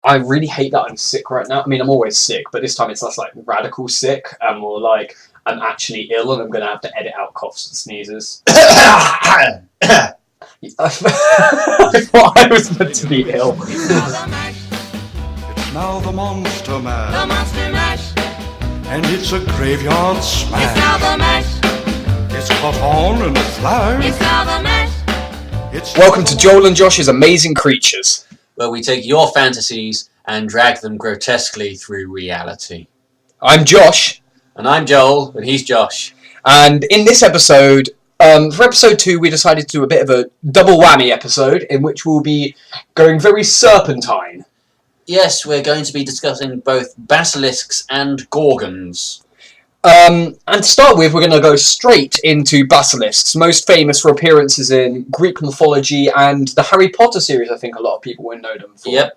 I really hate that I'm sick right now. I mean, I'm always sick, but this time it's less like radical sick and more like I'm actually ill and I'm going to have to edit out coughs and sneezes. I thought I was meant to be ill. It's now the Monster Mash. The Monster Mash. And it's a graveyard smash. It's now the mash. It's caught on in a flash. It's now the mash. Welcome to Joel and Josh's Amazing Creatures, where we take your fantasies and drag them grotesquely through reality. I'm Josh. And I'm Joel, and he's Josh. And in this episode, for episode 2, we decided to do a bit of a double whammy episode in which we'll be going very serpentine. Yes, we're going to be discussing both Basilisks and Gorgons. And to start with, we're going to go straight into Basilisks, most famous for appearances in Greek mythology and the Harry Potter series. I think a lot of people will know them for. Yep.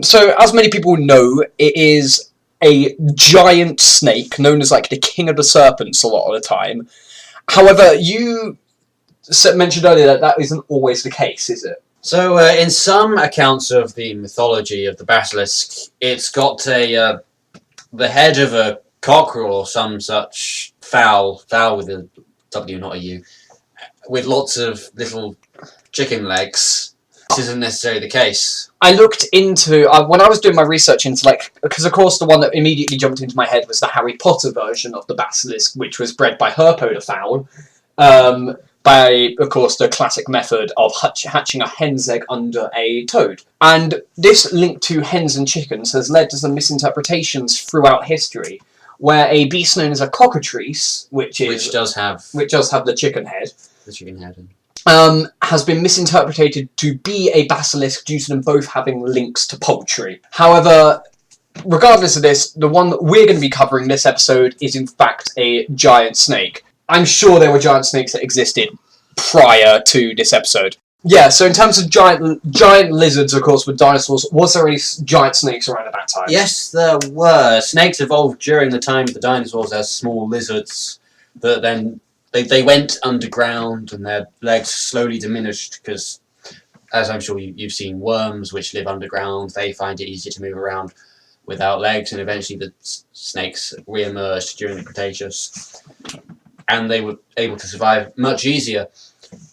So, as many people know, it is a giant snake known as like the king of the serpents a lot of the time. However, you mentioned earlier that that isn't always the case, is it? So, in some accounts of the mythology of the basilisk, it's got the head of a cockerel or some such fowl with a W, not a U, with lots of little chicken legs. This isn't necessarily the case. I looked into, when I was doing my research into, because of course the one that immediately jumped into my head was the Harry Potter version of the basilisk, which was bred by herpodofowl, by, of course, the classic method of hatching a hen's egg under a toad. And this link to hens and chickens has led to some misinterpretations throughout history, where a beast known as a cockatrice, which does have the chicken head, has been misinterpreted to be a basilisk due to them both having links to poultry. However, regardless of this, the one that we're going to be covering this episode is in fact a giant snake. I'm sure there were giant snakes that existed prior to this episode. Yeah, so in terms of giant lizards, of course, with dinosaurs, was there any giant snakes around at that time? Yes, there were. Snakes evolved during the time of the dinosaurs as small lizards, but then they went underground and their legs slowly diminished because, as I'm sure you've seen, worms which live underground, they find it easier to move around without legs, and eventually the snakes re-emerged during the Cretaceous, and they were able to survive much easier.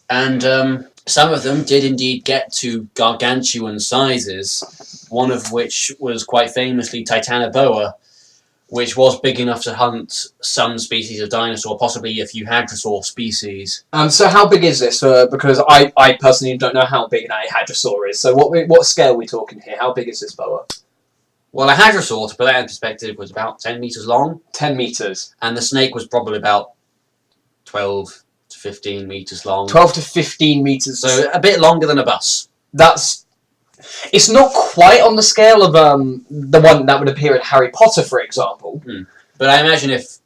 And some of them did indeed get to gargantuan sizes, one of which was quite famously Titanoboa, which was big enough to hunt some species of dinosaur, possibly a few hadrosaur species. So how big is this? Because I personally don't know how big a hadrosaur is. So what scale are we talking here? How big is this boa? Well, a hadrosaur, to put that in perspective, was about 10 metres long. 10 metres. And the snake was probably about 12 to 15 metres long. 12 to 15 metres. So a bit longer than a bus. It's not quite on the scale of the one that would appear in Harry Potter, for example. But I imagine if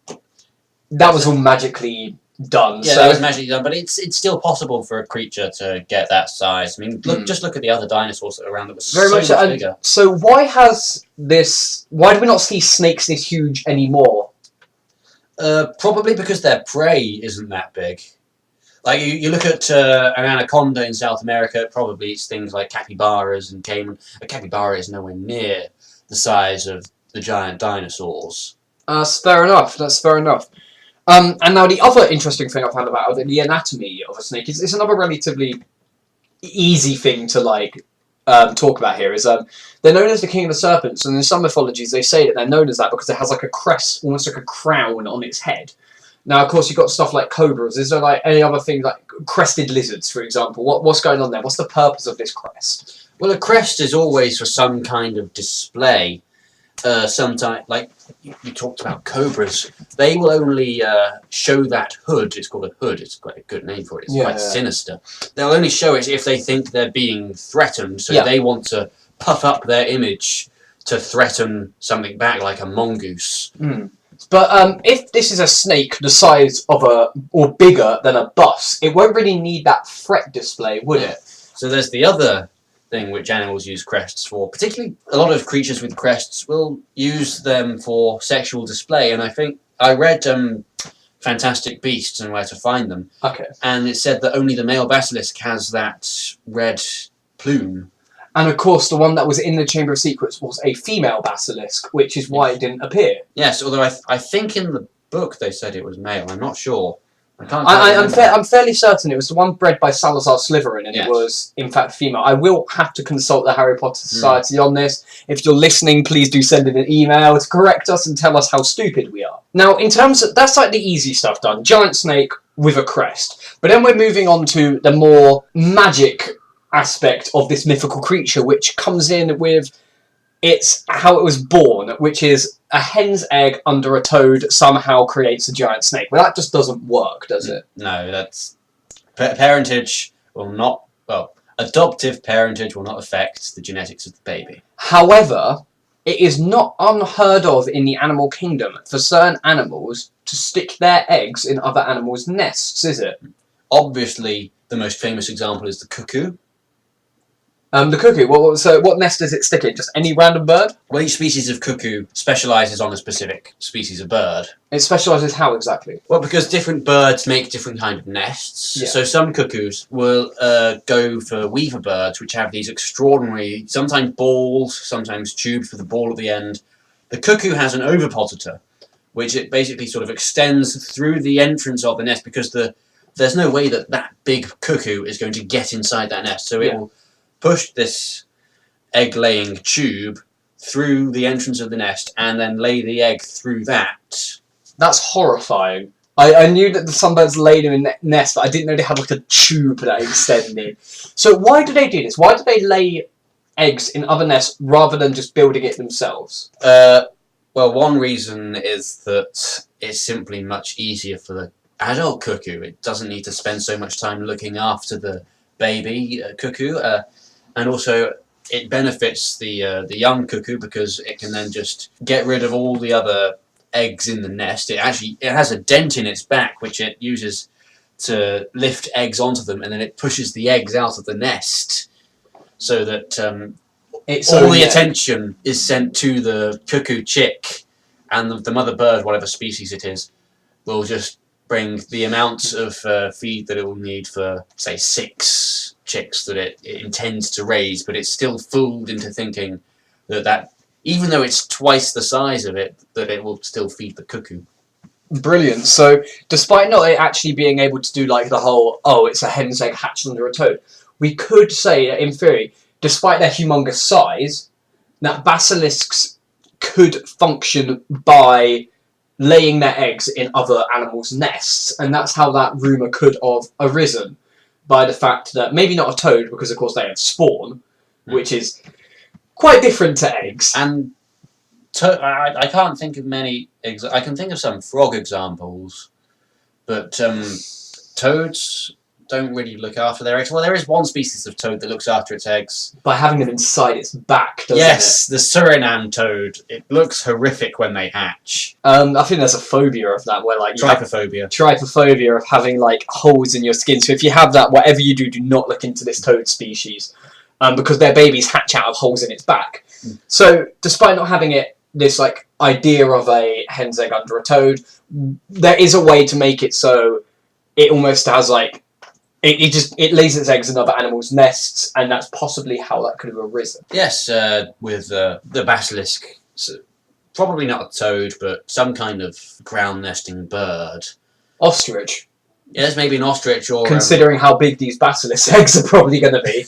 that was all magically done. Yeah, so that was magically done, but it's still possible for a creature to get that size. I mean, just look at the other dinosaurs that are around that were very much bigger. So why do we not see snakes this huge anymore? Probably because their prey isn't that big. Like, you look at an anaconda in South America, probably it's things like capybaras and caiman. A capybara is nowhere near the size of the giant dinosaurs. That's fair enough. And now the other interesting thing I found about the anatomy of a snake is it's another relatively easy thing to talk about here. Is they're known as the king of the serpents, and in some mythologies they say that they're known as that because it has like a crest, almost like a crown on its head. Now, of course, you've got stuff like cobras. Is there like any other things like crested lizards, for example? What's going on there? What's the purpose of this crest? Well, a crest is always for some kind of display. Sometimes, like you talked about cobras, they will only show that hood. It's called a hood. It's quite a good name for it. It's quite sinister. They'll only show it if they think they're being threatened. So they want to puff up their image to threaten something back, like a mongoose. But if this is a snake the size of or bigger than a bus, it won't really need that threat display, would it? So there's the other thing which animals use crests for. Particularly, a lot of creatures with crests will use them for sexual display, and I think I read Fantastic Beasts and Where to Find Them. Okay. And it said that only the male basilisk has that red plume. And of course, the one that was in the Chamber of Secrets was a female basilisk, which is why it didn't appear. Yes, although I think in the book they said it was male. I'm not sure. I can't. I'm fairly certain it was the one bred by Salazar Slytherin, and Yes. it was in fact female. I will have to consult the Harry Potter Society on this. If you're listening, please do send in an email to correct us and tell us how stupid we are. Now, in terms of that's like the easy stuff done. Giant snake with a crest. But then we're moving on to the more magic aspect of this mythical creature, which comes in with it's how it was born, which is a hen's egg under a toad somehow creates a giant snake. Well, that just doesn't work, does it? No, that's parentage will not. Well, adoptive parentage will not affect the genetics of the baby. However, it is not unheard of in the animal kingdom for certain animals to stick their eggs in other animals' nests, is it? Obviously, the most famous example is the cuckoo. The cuckoo. What nest does it stick in? Just any random bird? Well, each species of cuckoo specialises on a specific species of bird. It specialises how exactly? Well, because different birds make different kind of nests. Yeah. So some cuckoos will go for weaver birds, which have these extraordinary, sometimes balls, sometimes tubes with a ball at the end. The cuckoo has an ovipositor, which it basically sort of extends through the entrance of the nest because there's no way that big cuckoo is going to get inside that nest. So it will push this egg-laying tube through the entrance of the nest and then lay the egg through that. That's horrifying. I knew that the sunbirds laid in a nest, but I didn't know they had like a tube that extended. So why do they do this? Why do they lay eggs in other nests rather than just building it themselves? Well, one reason is that it's simply much easier for the adult cuckoo. It doesn't need to spend so much time looking after the baby cuckoo. And also, it benefits the young cuckoo because it can then just get rid of all the other eggs in the nest. It has a dent in its back which it uses to lift eggs onto them, and then it pushes the eggs out of the nest, so that all the attention is sent to the cuckoo chick, and the mother bird, whatever species it is, will just bring the amount of feed that it will need for, say, 6 chicks that it intends to raise, but it's still fooled into thinking that even though it's twice the size of it, that it will still feed the cuckoo. Brilliant. So, despite not actually being able to do like the whole, it's a hen's egg hatched under a toad, we could say that in theory, despite their humongous size, that basilisks could function by laying their eggs in other animals' nests, and that's how that rumour could have arisen, by the fact that maybe not a toad, because of course they have spawn, which is quite different to eggs. And I can't think of many. I can think of some frog examples, but toads don't really look after their eggs. Well, there is one species of toad that looks after its eggs. By having them inside its back, doesn't it? Yes, the Suriname toad. It looks horrific when they hatch. I think there's a phobia of that, where like Trypophobia. Trypophobia of having like holes in your skin. So if you have that, whatever you do, do not look into this toad species, because their babies hatch out of holes in its back. So despite not having this like idea of a hen's egg under a toad, there is a way to make it so it almost has like it lays its eggs in other animals' nests, and that's possibly how that could have arisen. Yes, with the basilisk. So, probably not a toad, but some kind of ground nesting bird. Ostrich. Yes, maybe an ostrich or... Considering how big these basilisk eggs are probably going to be.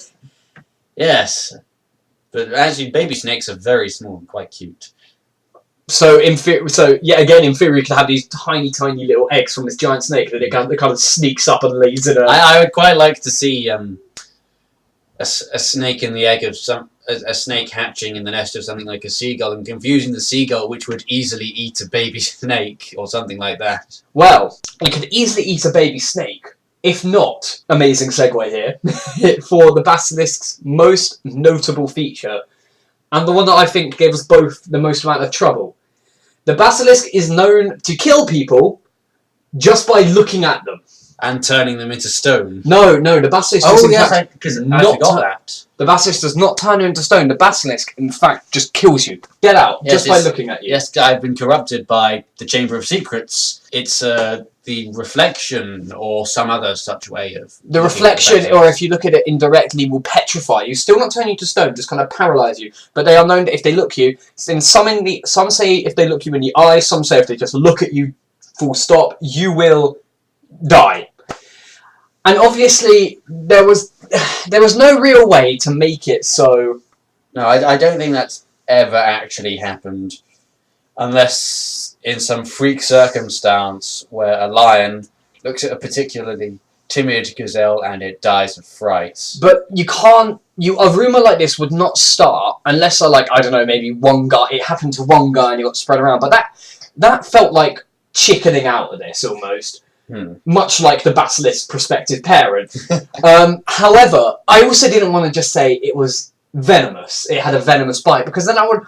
Yes. But actually, baby snakes are very small and quite cute. So, in theory, you could have these tiny, tiny little eggs from this giant snake that it kind of sneaks up and lays in a... I would quite like to see a snake in the egg of a snake hatching in the nest of something like a seagull and confusing the seagull, which would easily eat a baby snake or something like that. Well, it could easily eat a baby snake, if not, amazing segue here, for the basilisk's most notable feature, and the one that I think gave us both the most amount of trouble. The basilisk is known to kill people just by looking at them. And turning them into stone. No, the basilisk Oh, yes, I forgot that. The basilisk does not turn you into stone. The basilisk, in fact, just kills you. Get out, Yes, just by looking at you. Yes, I've been corrupted by the Chamber of Secrets. It's the reflection or some other such way of... The reflection, or if you look at it indirectly, will petrify you. Still not turn you to stone, just kind of paralyze you. But they are known that if they look you, some say if they look you in the eye, some say if they just look at you, full stop, you will die. And obviously, there was no real way to make it so... No, I don't think that's ever actually happened. Unless in some freak circumstance where a lion looks at a particularly timid gazelle and it dies of fright. But you can't... a rumour like this would not start unless, I don't know, maybe one guy... It happened to one guy and it got spread around. But that felt like chickening out of this, almost. Much like the Basilisk's prospective parent. However, I also didn't want to just say it was venomous. It had a venomous bite, because then that would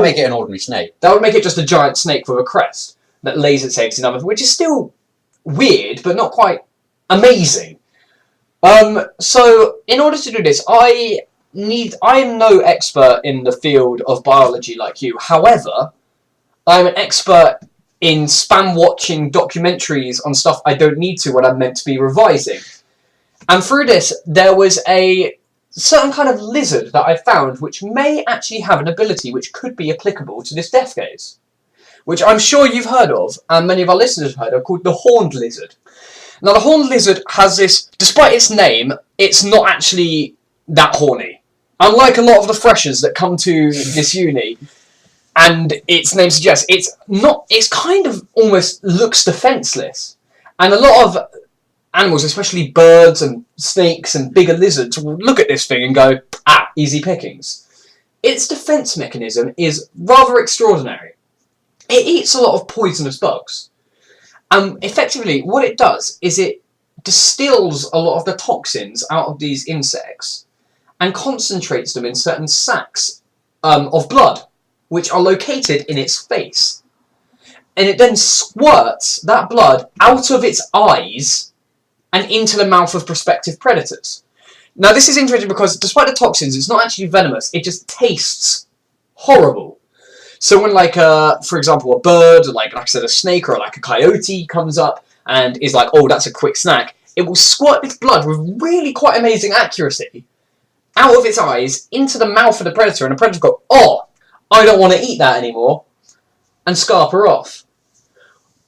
make it an ordinary snake. That would make it just a giant snake with a crest that lays its eggs in other, which is still weird, but not quite amazing. So in order to do this, I am no expert in the field of biology like you. However, I'm an expert in spam-watching documentaries on stuff I don't need to when I'm meant to be revising. And through this, there was a certain kind of lizard that I found which may actually have an ability which could be applicable to this death gaze, which I'm sure you've heard of, and many of our listeners have heard of, called the horned lizard. Now, the horned lizard has this, despite its name, it's not actually that horny. Unlike a lot of the freshers that come to this uni, and its name suggests, it's kind of almost looks defenseless. And a lot of animals, especially birds and snakes and bigger lizards, will look at this thing and go, easy pickings. Its defense mechanism is rather extraordinary. It eats a lot of poisonous bugs. Effectively, what it does is it distills a lot of the toxins out of these insects and concentrates them in certain sacs of blood, which are located in its face. And it then squirts that blood out of its eyes and into the mouth of prospective predators. Now, this is interesting because despite the toxins, it's not actually venomous. It just tastes horrible. So when, for example, a bird, like I said, a snake or like a coyote comes up and is like, oh, that's a quick snack, it will squirt its blood with really quite amazing accuracy out of its eyes into the mouth of the predator, and the predator will go, oh, I don't want to eat that anymore, and scarper off.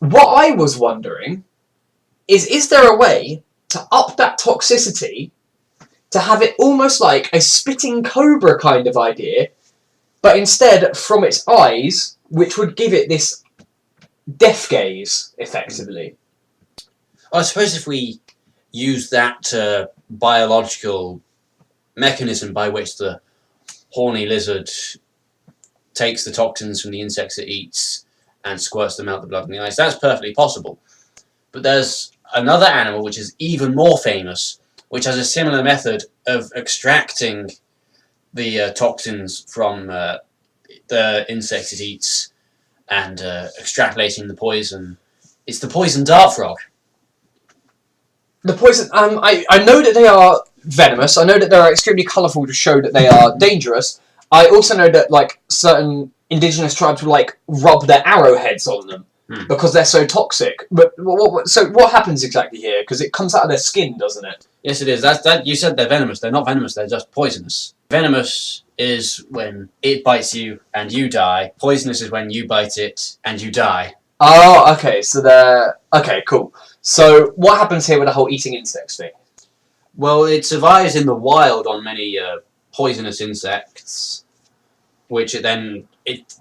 What I was wondering is there a way to up that toxicity to have it almost like a spitting cobra kind of idea, but instead from its eyes, which would give it this death gaze, effectively? I suppose if we use that biological mechanism by which the horny lizard takes the toxins from the insects it eats and squirts them out the blood in the eyes, that's perfectly possible. But there's another animal which is even more famous, which has a similar method of extracting the toxins from the insects it eats and extrapolating the poison. It's the poison dart frog. The poison... I know that they are venomous. I know that they are extremely colourful to show that they are dangerous. I also know that, certain indigenous tribes will, rub their arrowheads on them because they're so toxic. But so what happens exactly here? Because it comes out of their skin, doesn't it? Yes, it is. You said they're venomous. They're not venomous. They're just poisonous. Venomous is when it bites you and you die. Poisonous is when you bite it and you die. Oh, okay. So they're... Okay, cool. So what happens here with the whole eating insects thing? Well, it survives in the wild on many poisonous insects, which it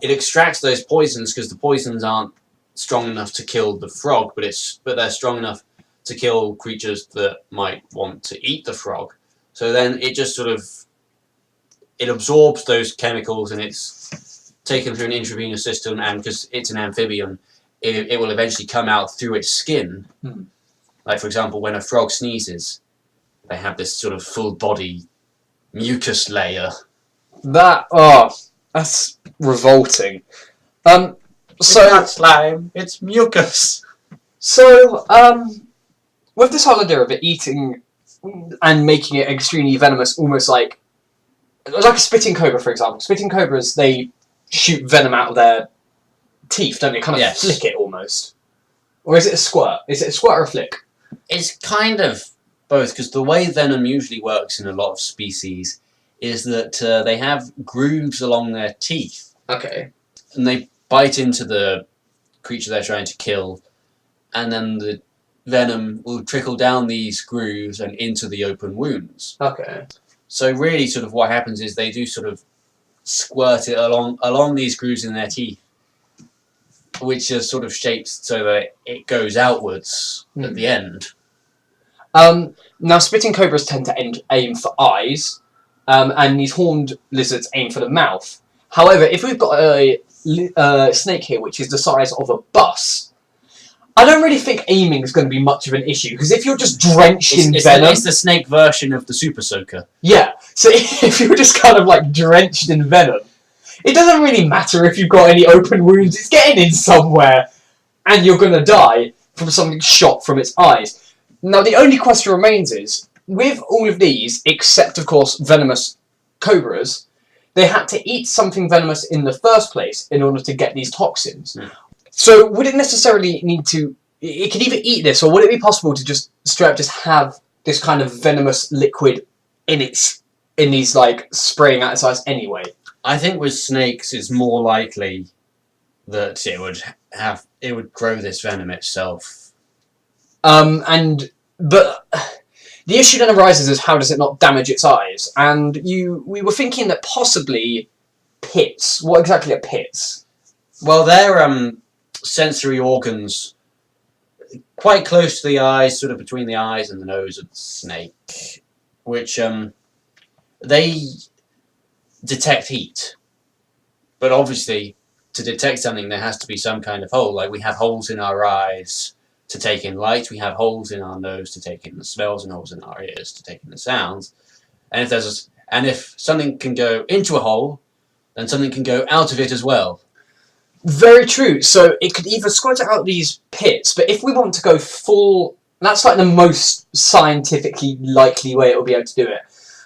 extracts those poisons because the poisons aren't strong enough to kill the frog, but they're strong enough to kill creatures that might want to eat the frog. So then it just it absorbs those chemicals and it's taken through an intravenous system, and because it's an amphibian, it will eventually come out through its skin. Like, for example, when a frog sneezes, they have this sort of full body mucus layer. That's revolting. It's not slime, it's mucus. So, with this whole idea of it eating and making it extremely venomous, almost like a spitting cobra, for example. Spitting cobras, they shoot venom out of their teeth, don't they? Kind of flick it almost. Or is it a squirt? Is it a squirt or a flick? It's kind of both, because the way venom usually works in a lot of species is that they have grooves along their teeth, Okay. and they bite into the creature they're trying to kill, and then the venom will trickle down these grooves and into the open wounds. Okay. So really, sort of what happens is they do sort of squirt it along these grooves in their teeth, which are sort of shaped so that it goes outwards at the end. Now, spitting cobras tend to aim for eyes, and these horned lizards aim for the mouth. However, if we've got a snake here which is the size of a bus, I don't really think aiming is going to be much of an issue, because if you're just drenched in venom... It's the snake version of the Super Soaker. Yeah, so if you're just kind of like drenched in venom, it doesn't really matter if you've got any open wounds, it's getting in somewhere, and you're going to die from something shot from its eyes. Now, the only question remains is, with all of these, except, of course, venomous cobras, they had to eat something venomous in the first place in order to get these toxins. Mm. So, would it necessarily need to... It could either eat this, or would it be possible to just straight up just have this kind of venomous liquid in these, like, spraying out its eyes anyway? I think with snakes, it's more likely that it would grow this venom itself. But the issue then arises is how does it not damage its eyes? And we were thinking that possibly pits. What exactly are pits? Well, they're sensory organs quite close to the eyes, sort of between the eyes and the nose of the snake, which they detect heat. But obviously, to detect something, there has to be some kind of hole. Like we have holes in our eyes to take in light, we have holes in our nose to take in the smells, and holes in our ears to take in the sounds. And if something can go into a hole, then something can go out of it as well. Very true. So it could either squirt out these pits, but if we want to go full, that's like the most scientifically likely way it will be able to do it.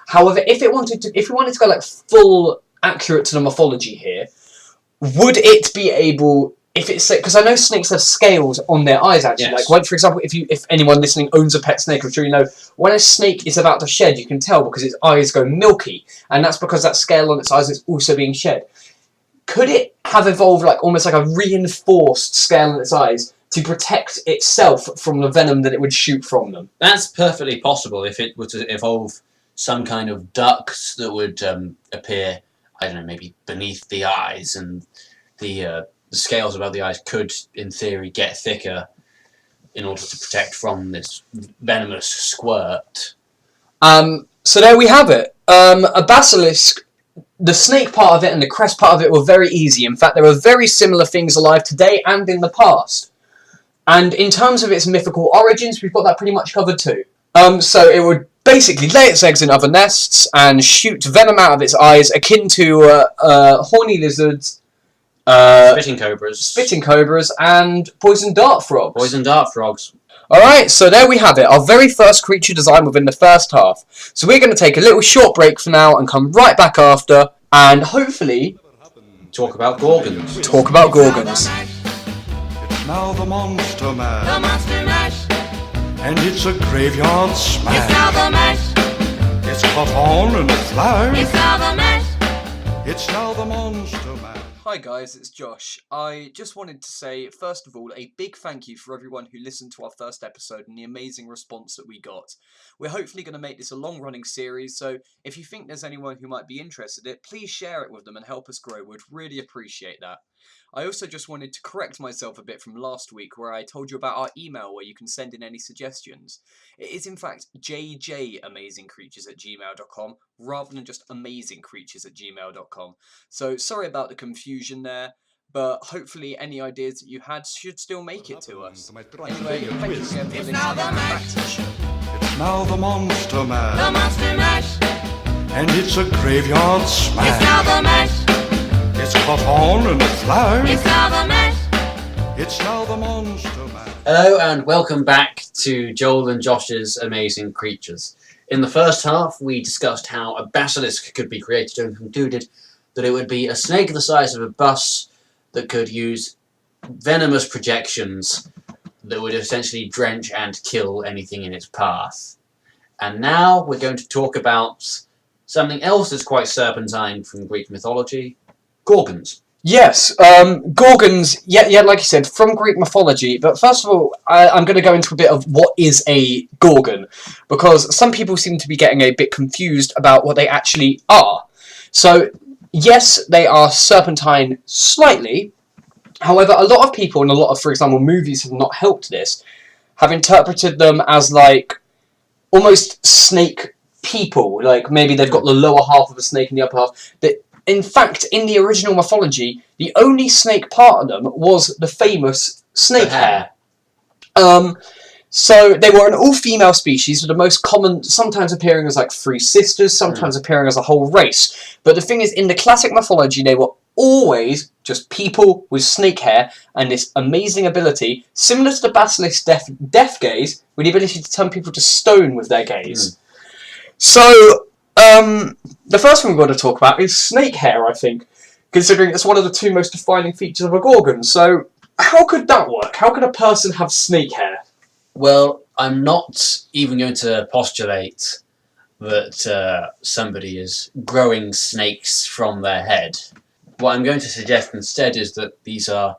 However, if we wanted to go like full accurate to the morphology here, would it be able? If it's because I know snakes have scales on their eyes actually. Yes. Like, for example, if anyone listening owns a pet snake, I'm sure you know when a snake is about to shed, you can tell because its eyes go milky, and that's because that scale on its eyes is also being shed. Could it have evolved like almost like a reinforced scale on its eyes to protect itself from the venom that it would shoot from them? That's perfectly possible if it were to evolve some kind of ducts that would appear, I don't know, maybe beneath the eyes, and the scales above the eyes could, in theory, get thicker in order to protect from this venomous squirt. So there we have it. A basilisk, the snake part of it and the crest part of it were very easy. In fact, there are very similar things alive today and in the past. And in terms of its mythical origins, we've got that pretty much covered too. So it would basically lay its eggs in other nests and shoot venom out of its eyes, akin to horny lizards, spitting cobras, and poison dart frogs. Poison dart frogs. Alright, so there we have it, our very first creature design within the first half. So we're going to take a little short break for now and come right back after, and hopefully talk about Gorgons. It's now the Monster Mash, The Monster Mash. and it's a graveyard smash. It's now the mash. It's caught on in a flash. It's now the mash. It's now the Monster Mash. Hi guys, it's Josh. I just wanted to say, first of all, a big thank you for everyone who listened to our first episode and the amazing response that we got. We're hopefully going to make this a long-running series, so if you think there's anyone who might be interested in it, please share it with them and help us grow. We'd really appreciate that. I also just wanted to correct myself a bit from last week where I told you about our email where you can send in any suggestions. It is in fact jjamazingcreatures@gmail.com rather than just amazingcreatures@gmail.com. So sorry about the confusion there, but hopefully any ideas that you had should still make it to us. Anyway, thank you again for listening. Back to the show. It's now the Monster The Mash, Monster Mash. and it's a graveyard It's smash. now the mash. It's caught on in a flash. It's now the mash. It's now the Monster Mash. Hello and welcome back to Joel and Josh's Amazing Creatures. In the first half, we discussed how a basilisk could be created and concluded that it would be a snake the size of a bus that could use venomous projections that would essentially drench and kill anything in its path. And now we're going to talk about something else that's quite serpentine from Greek mythology, Gorgons. Yes, Gorgons, yeah, like you said, from Greek mythology. But first of all, I'm going to go into a bit of what is a Gorgon, because some people seem to be getting a bit confused about what they actually are. So, yes, they are serpentine slightly. However, a lot of people, and a lot of, for example, movies have not helped this, have interpreted them as, like, almost snake people. Like, maybe they've got the lower half of a snake and the upper half. But in fact, in the original mythology, the only snake part of them was the famous snake hair. So they were an all-female species, with the most common sometimes appearing as like 3 sisters, sometimes appearing as a whole race. But the thing is, in the classic mythology, they were always just people with snake hair and this amazing ability, similar to the Basilisk death gaze, with the ability to turn people to stone with their gaze. So, the first thing we're going to talk about is snake hair, I think, considering it's one of the 2 most defining features of a Gorgon. So, how could that work? How could a person have snake hair? Well, I'm not even going to postulate that somebody is growing snakes from their head. What I'm going to suggest instead is that these are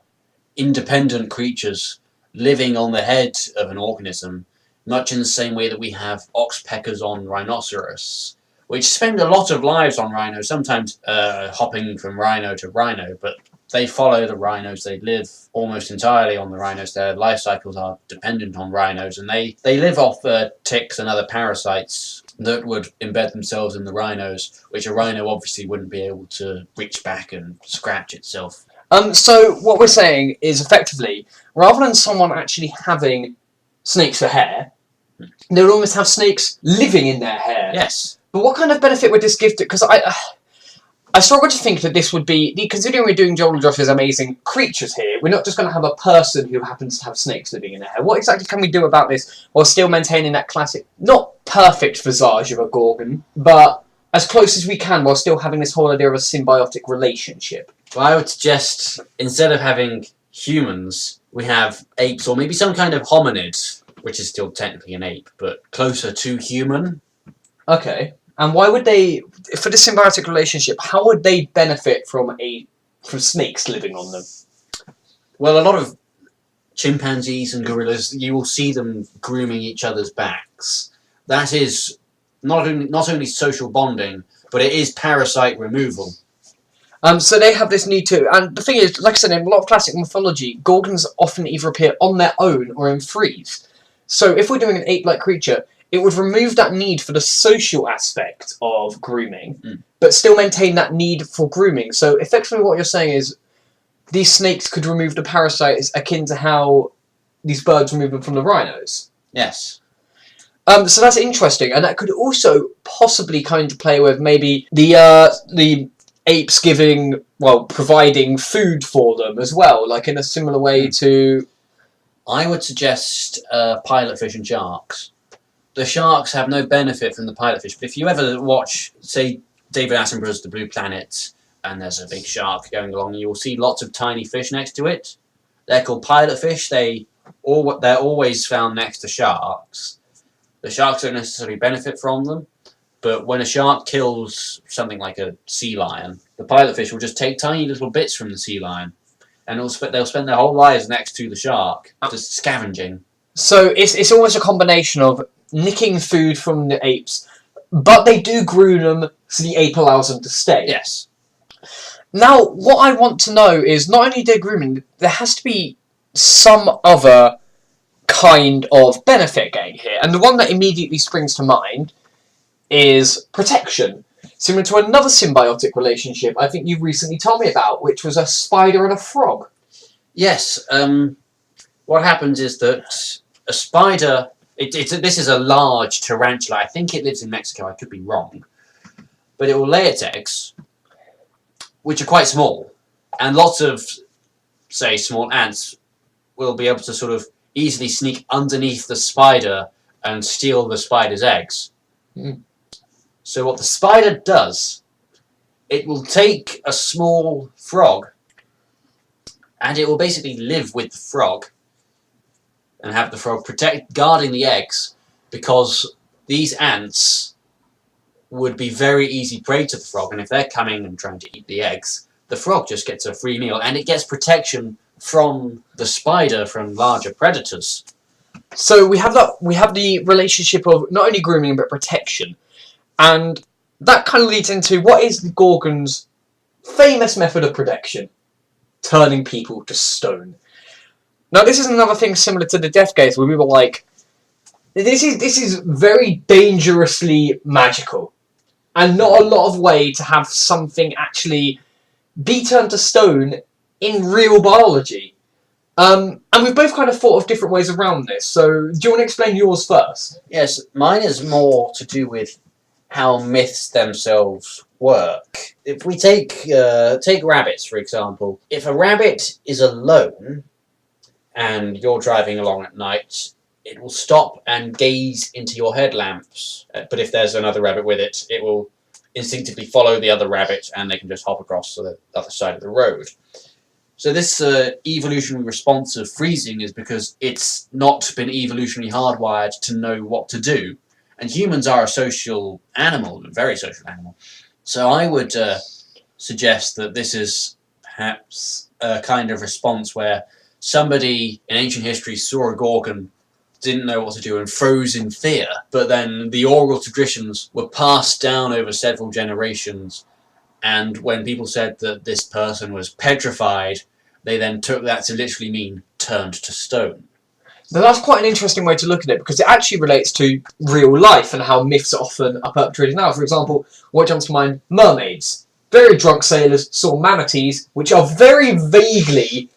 independent creatures living on the head of an organism, much in the same way that we have oxpeckers on rhinoceros, which spend a lot of lives on rhinos, sometimes hopping from rhino to rhino, but they follow the rhinos. They live almost entirely on the rhinos. Their life cycles are dependent on rhinos, and they live off ticks and other parasites that would embed themselves in the rhinos, which a rhino obviously wouldn't be able to reach back and scratch itself. So what we're saying is, effectively, rather than someone actually having snakes for hair, they would almost have snakes living in their hair. Yes. But what kind of benefit would this give to... Because I struggle to think that this would be... Considering we're doing Joel and Josh's amazing creatures here, we're not just going to have a person who happens to have snakes living in their hair. What exactly can we do about this while still maintaining that classic, not perfect visage of a Gorgon, but as close as we can while still having this whole idea of a symbiotic relationship? Well, I would suggest, instead of having humans, we have apes, or maybe some kind of hominid, which is still technically an ape, but closer to human. Okay. And why would they, for the symbiotic relationship, how would they benefit from snakes living on them? Well, a lot of chimpanzees and gorillas, you will see them grooming each other's backs. That is not only social bonding, but it is parasite removal. So they have this need to, and the thing is, like I said, in a lot of classic mythology, Gorgons often either appear on their own or in threes. So if we're doing an ape-like creature, it would remove that need for the social aspect of grooming, but still maintain that need for grooming. So effectively what you're saying is these snakes could remove the parasites akin to how these birds remove them from the rhinos. Yes. So that's interesting, and that could also possibly kind of play with maybe the apes providing food for them as well, like in a similar way to... I would suggest pilotfish and sharks. The sharks have no benefit from the pilotfish, but if you ever watch, say, David Attenborough's The Blue Planet, and there's a big shark going along, you will see lots of tiny fish next to it. They're called pilotfish. They're always found next to sharks. The sharks don't necessarily benefit from them, but when a shark kills something like a sea lion, the pilotfish will just take tiny little bits from the sea lion, and they'll spend their whole lives next to the shark, just scavenging. So it's almost a combination of nicking food from the apes, but they do groom them so the ape allows them to stay. Yes. Now, what I want to know is, not only their grooming, there has to be some other kind of benefit gain here. And the one that immediately springs to mind is protection. Similar to another symbiotic relationship I think you recently told me about, which was a spider and a frog. Yes. What happens is that a spider... this is a large tarantula. I think it lives in Mexico. I could be wrong. But it will lay its eggs, which are quite small. And lots of, say, small ants will be able to sort of easily sneak underneath the spider and steal the spider's eggs. So what the spider does, it will take a small frog and it will basically live with the frog. and have the frog guarding the eggs, because these ants would be very easy prey to the frog, and if they're coming and trying to eat the eggs, the frog just gets a free meal, and it gets protection from the spider, from larger predators. So we have the relationship of not only grooming but protection, and that kind of leads into what is the Gorgons' famous method of protection: turning people to stone. Now this is another thing similar to the Death Gaze, where we were like, this is very dangerously magical, and not a lot of way to have something actually be turned to stone in real biology. And we've both kind of thought of different ways around this, so do you want to explain yours first? Yes, mine is more to do with how myths themselves work. If we take rabbits, for example. If a rabbit is alone and you're driving along at night, it will stop and gaze into your headlamps. But if there's another rabbit with it, it will instinctively follow the other rabbit, and they can just hop across to the other side of the road. So this evolutionary response of freezing is because it's not been evolutionarily hardwired to know what to do. And humans are a social animal, a very social animal. So I would suggest that this is perhaps a kind of response where somebody in ancient history saw a Gorgon, didn't know what to do, and froze in fear. But then the oral traditions were passed down over several generations, and when people said that this person was petrified, they then took that to literally mean turned to stone. Now that's quite an interesting way to look at it, because it actually relates to real life and how myths often are perpetrated now. For example, what jumps to mind? Mermaids. Very drunk sailors saw manatees, which are very vaguely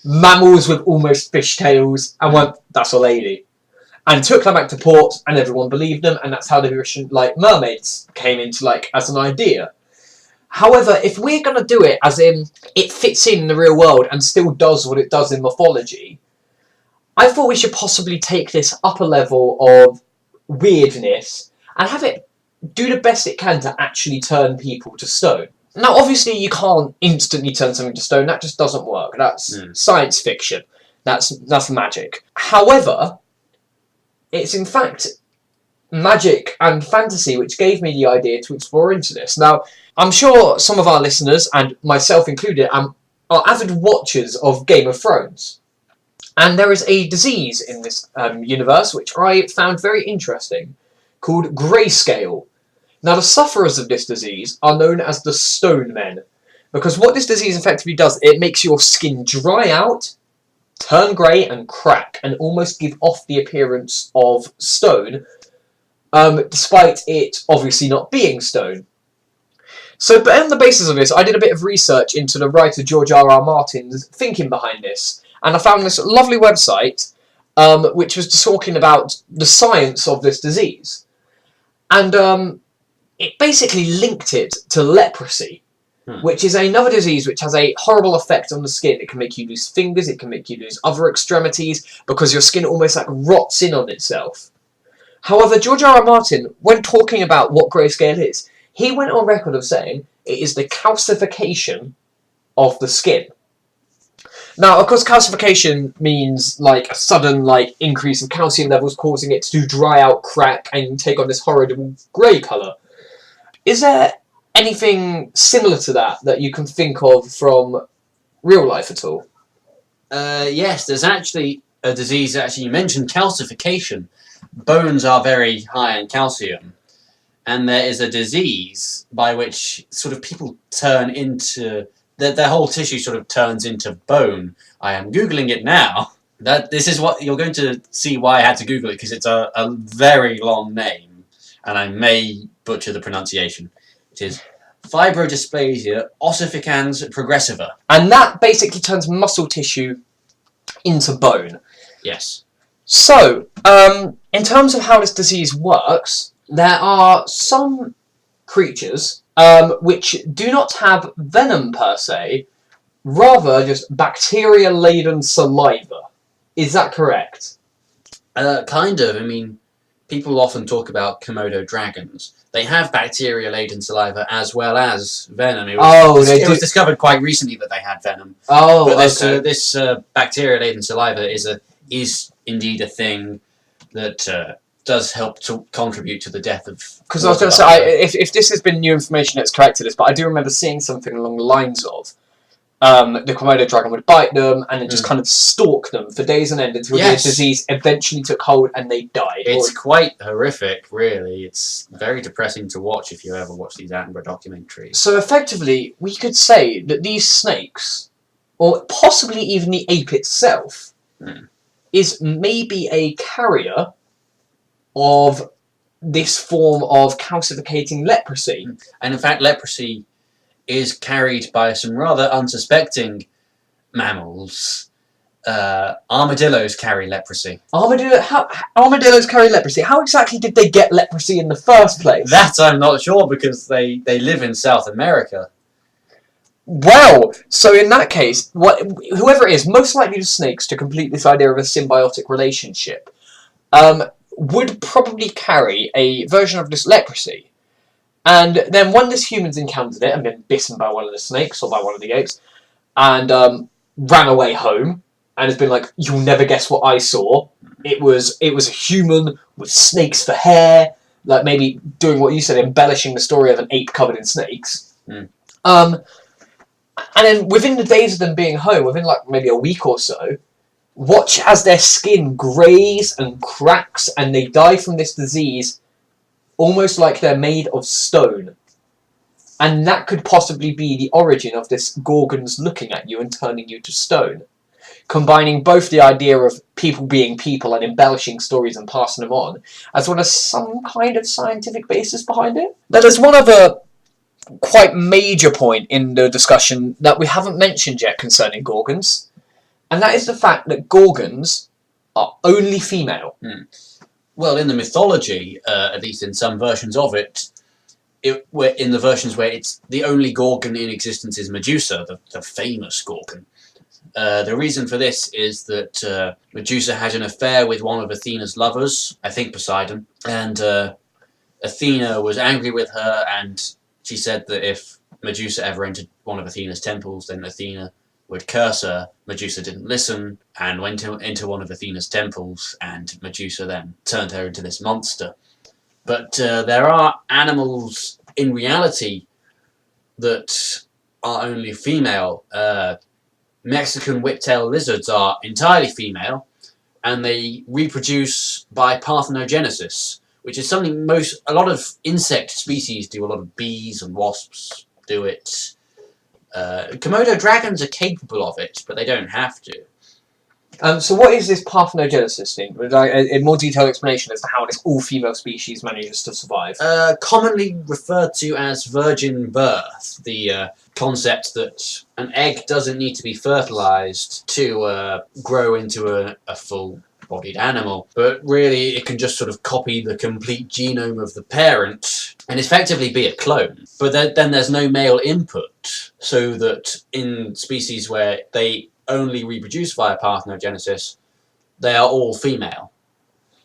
mammals with almost fish tails, and went, that's a lady. And took them back to port, and everyone believed them, and that's how the version, like, mermaids came into, like, as an idea. However, if we're going to do it as in it fits in the real world and still does what it does in mythology, I thought we should possibly take this up a level of weirdness and have it do the best it can to actually turn people to stone. Now, obviously, you can't instantly turn something to stone. That just doesn't work. That's science fiction. That's magic. However, it's in fact magic and fantasy which gave me the idea to explore into this. Now, I'm sure some of our listeners, and myself included, are avid watchers of Game of Thrones. And there is a disease in this universe which I found very interesting, called grayscale. Now, the sufferers of this disease are known as the Stone Men, because what this disease effectively does, it makes your skin dry out, turn grey and crack, and almost give off the appearance of stone, despite it obviously not being stone. So, but on the basis of this, I did a bit of research into the writer George R.R. Martin's thinking behind this, and I found this lovely website which was just talking about the science of this disease. And it basically linked it to leprosy, which is another disease which has a horrible effect on the skin. It can make you lose fingers, it can make you lose other extremities, because your skin almost like rots in on itself. However, George R.R. Martin, when talking about what grayscale is, he went on record of saying it is the calcification of the skin. Now, of course, calcification means like a sudden increase of calcium levels, causing it to dry out, crack, and take on this horrible grey colour. Is there anything similar to that you can think of from real life at all? Yes, there's actually a disease. Actually, you mentioned calcification. Bones are very high in calcium. And there is a disease by which sort of people turn into... Their whole tissue sort of turns into bone. I am Googling it now. This is what... You're going to see why I had to Google it, because it's a very long name. And I may butcher the pronunciation. It is fibrodysplasia ossificans progressiva. And that basically turns muscle tissue into bone. Yes. So, in terms of how this disease works, there are some creatures which do not have venom per se, rather just bacteria-laden saliva. Is that correct? Kind of. I mean, people often talk about Komodo dragons. They have bacteria-laden saliva as well as venom. It was discovered quite recently that they had venom. Oh, but okay. This bacteria-laden saliva is indeed a thing that does help to contribute to the death of. Because I was going to say, if this has been new information that's corrected us, but I do remember seeing something along the lines of the Komodo dragon would bite them and then just kind of stalk them for days on end until the disease eventually took hold and they died. It's quite horrific, really. It's very depressing to watch if you ever watch these Attenborough documentaries. So effectively, we could say that these snakes, or possibly even the ape itself, is maybe a carrier of this form of calcificating leprosy. And in fact, leprosy is carried by some rather unsuspecting mammals. Armadillos carry leprosy. Armadillos carry leprosy. How exactly did they get leprosy in the first place? That I'm not sure, because they live in South America. Well, so in that case, whoever it is, most likely the snakes, to complete this idea of a symbiotic relationship, would probably carry a version of this leprosy. And then when this humans encountered it and been bitten by one of the snakes or by one of the apes, and ran away home, and has been like, you'll never guess what I saw. It was a human with snakes for hair, like maybe doing what you said, embellishing the story of an ape covered in snakes. And then within the days of them being home, within like maybe a week or so, watch as their skin greys and cracks and they die from this disease almost like they're made of stone. And that could possibly be the origin of this Gorgons looking at you and turning you to stone. Combining both the idea of people being people and embellishing stories and passing them on, as well as some kind of scientific basis behind it. Now there's one other quite major point in the discussion that we haven't mentioned yet concerning Gorgons, and that is the fact that Gorgons are only female. Well, in the mythology, at least in some versions of it, in the versions where it's the only Gorgon in existence is Medusa, the famous Gorgon. The reason for this is that Medusa had an affair with one of Athena's lovers, I think Poseidon, and Athena was angry with her, and she said that if Medusa ever entered one of Athena's temples, then Athena would curse her. Medusa didn't listen and went into one of Athena's temples, and Medusa then turned her into this monster. But there are animals in reality that are only female. Mexican whiptail lizards are entirely female, and they reproduce by parthenogenesis, which is something a lot of insect species do. A lot of bees and wasps do it. Komodo dragons are capable of it, but they don't have to. So what is this parthenogenesis thing? A more detailed explanation as to how this all-female species manages to survive. Commonly referred to as virgin birth, the concept that an egg doesn't need to be fertilized to grow into a full-bodied animal, but really it can just sort of copy the complete genome of the parent and effectively be a clone. But then there's no male input, so that in species where they only reproduce via parthenogenesis, they are all female.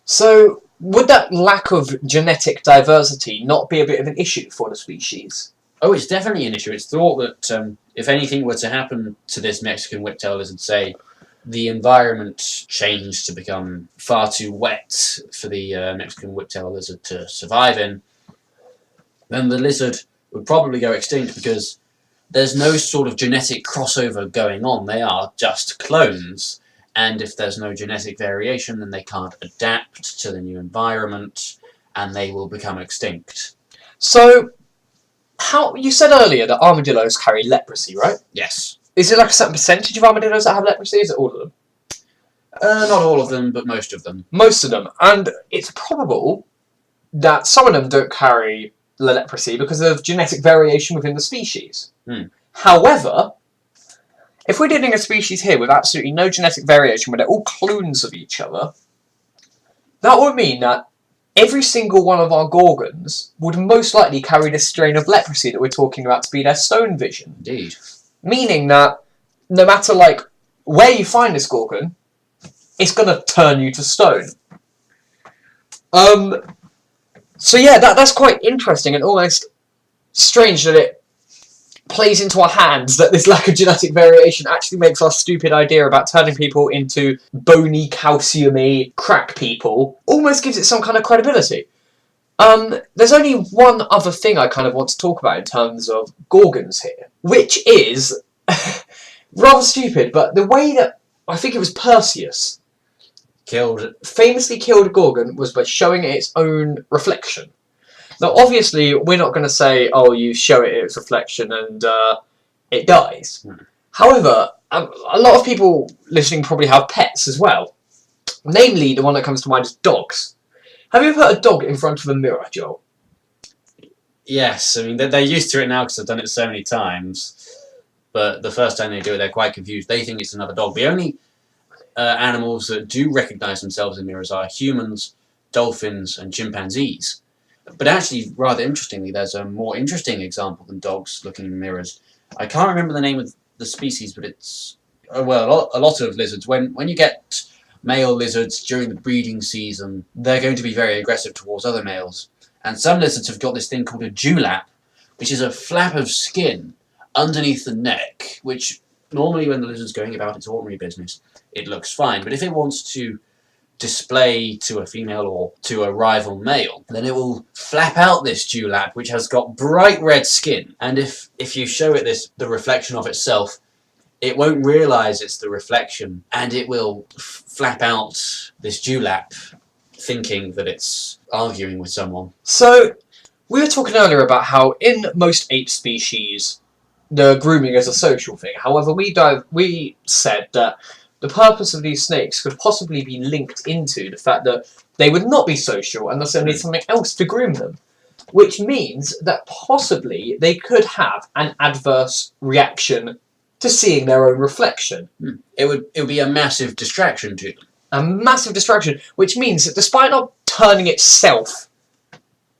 So would that lack of genetic diversity not be a bit of an issue for the species? Oh, it's definitely an issue. It's thought that if anything were to happen to this Mexican whiptail lizard, say, the environment changed to become far too wet for the Mexican whiptail lizard to survive in, then the lizard would probably go extinct, because there's no sort of genetic crossover going on. They are just clones. And if there's no genetic variation, then they can't adapt to the new environment, and they will become extinct. So, you said earlier that armadillos carry leprosy, right? Yes. Is it like a certain percentage of armadillos that have leprosy? Is it all of them? Not all of them, but most of them. Most of them. And it's probable that some of them don't carry the leprosy because of genetic variation within the species. However, if we're dealing a species here with absolutely no genetic variation, where they're all clones of each other, that would mean that every single one of our Gorgons would most likely carry this strain of leprosy that we're talking about to be their stone vision. Indeed. Meaning that no matter like where you find this Gorgon, it's going to turn you to stone. So yeah, that's quite interesting and almost strange that it plays into our hands that this lack of genetic variation actually makes our stupid idea about turning people into bony, calciumy, crack people almost gives it some kind of credibility. There's only one other thing I kind of want to talk about in terms of Gorgons here, which is rather stupid, but the way that I think it was Perseus famously killed a Gorgon was by showing it its own reflection. Now, obviously, we're not going to say, oh, you show it its reflection and it dies. However, a lot of people listening probably have pets as well. Namely, the one that comes to mind is dogs. Have you ever put a dog in front of a mirror, Joel? Yes, I mean, they're used to it now because I've done it so many times. But the first time they do it, they're quite confused. They think it's another dog. The only animals that do recognise themselves in mirrors are humans, dolphins, and chimpanzees. But actually, rather interestingly, there's a more interesting example than dogs looking in mirrors. I can't remember the name of the species, but it's a lot of lizards. When you get male lizards during the breeding season, they're going to be very aggressive towards other males. And some lizards have got this thing called a dewlap, which is a flap of skin underneath the neck, which normally when the lizard's going about its ordinary business, it looks fine. But if it wants to display to a female or to a rival male, then it will flap out this dewlap, which has got bright red skin. And if you show it the reflection of itself, it won't realise it's the reflection, and it will flap out this dewlap, thinking that it's arguing with someone. So, we were talking earlier about how in most ape species, the grooming is a social thing. However, we said that the purpose of these snakes could possibly be linked into the fact that they would not be social and thus they need something else to groom them. Which means that possibly they could have an adverse reaction to seeing their own reflection. It would be a massive distraction to them. A massive distraction, which means that despite not turning itself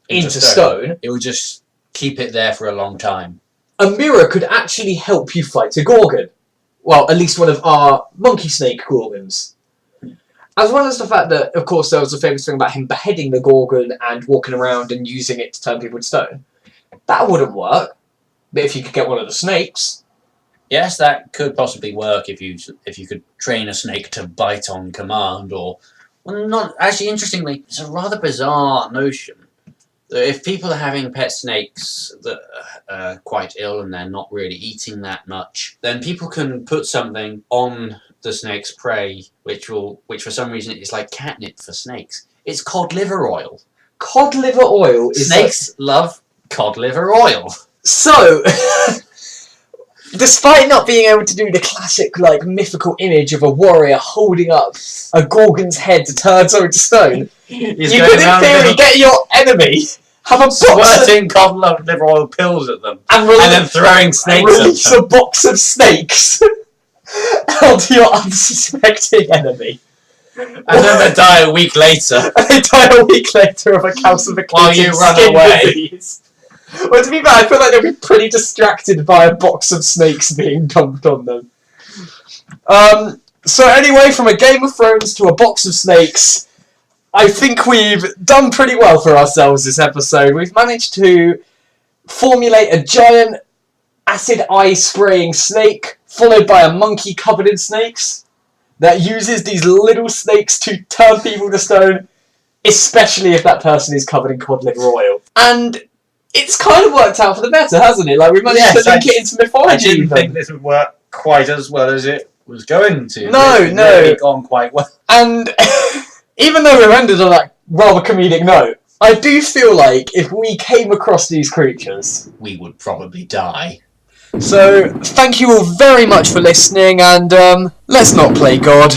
into stone, it would just keep it there for a long time. A mirror could actually help you fight a Gorgon. Well, at least one of our monkey snake Gorgons. As well as the fact that, of course, there was a famous thing about him beheading the Gorgon and walking around and using it to turn people to stone. That wouldn't work. But if you could get one of the snakes... Yes, that could possibly work if you could train a snake to bite on command, or... Well, not... Actually, interestingly, it's a rather bizarre notion. If people are having pet snakes that are quite ill and they're not really eating that much, then people can put something on the snake's prey, which for some reason is like catnip for snakes. It's cod liver oil. Cod liver oil is... Snakes love cod liver oil. So, despite not being able to do the classic, like, mythical image of a warrior holding up a Gorgon's head to turn someone to stone, you could, in theory, get your enemy, have a box squirting cod liver oil pills at them, and then throwing snakes at them. Release a box of snakes onto your unsuspecting enemy. And then they die a week later. And they die a week later of a calcification while you run away. Disease. Well, to be fair, I feel like they'll be pretty distracted by a box of snakes being dumped on them. So anyway, from a Game of Thrones to a box of snakes, I think we've done pretty well for ourselves this episode. We've managed to formulate a giant acid eye spraying snake, followed by a monkey covered in snakes, that uses these little snakes to turn people to stone, especially if that person is covered in cod liver oil. And it's kind of worked out for the better, hasn't it? Like, we managed to link it into mythology. I didn't think this would work quite as well as it was going to. No. It's really gone quite well. And even though we've ended on that rather comedic note, I do feel like if we came across these creatures, we would probably die. So, thank you all very much for listening, and let's not play God.